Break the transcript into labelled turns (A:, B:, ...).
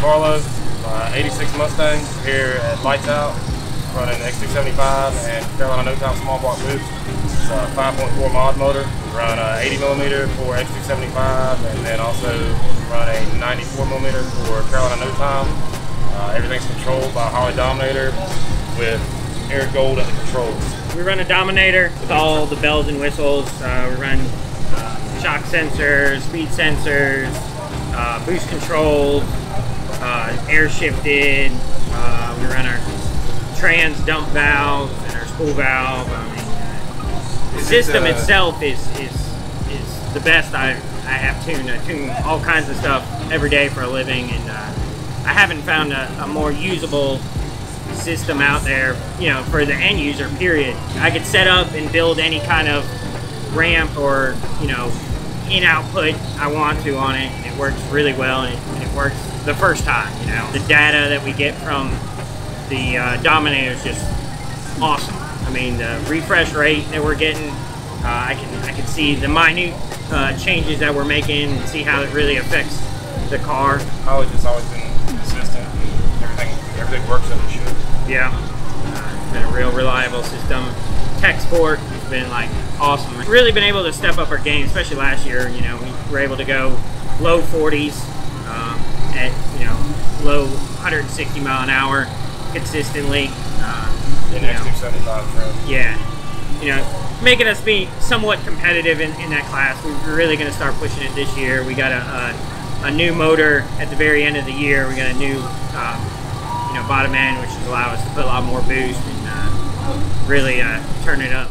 A: Carlo, 86 Mustang here at Lights Out, running X275 and Carolina No Time small block boost. It's a 5.4 mod motor. We run 80mm for X275 and then also run a 94mm for Carolina No Time. Everything's controlled by Holley Dominator with Eric Gold at the controls.
B: We run a Dominator with all the bells and whistles. We run shock sensors, speed sensors, boost controls, air shifted. We run our trans dump valves and our spool valve. I mean, the system itself is the best I have tuned. I tune all kinds of stuff every day for a living, and I haven't found a more usable system out there, you know, for the end user, period. I could set up and build any kind of ramp or, you know, in output I want to on it. It works really well, and it works the first time, you know. The data that we get from the Dominator is just awesome. I mean, the refresh rate that we're getting, I can see the minute changes that we're making and see how it really affects the car.
A: Holley's just always been consistent. Everything works as it should.
B: Yeah, it's been a real reliable system. Tech Sport has been like awesome. We've really been able to step up our game, especially last year. You know, we were able to go low 40s at, you know, low 160 mile an hour consistently.
A: In X275 trim.
B: Yeah, you know, making us be somewhat competitive in that class. We're really going to start pushing it this year. We got a new motor at the very end of the year. We got a new you know, bottom end, which will allow us to put a lot more boost and really turn it up.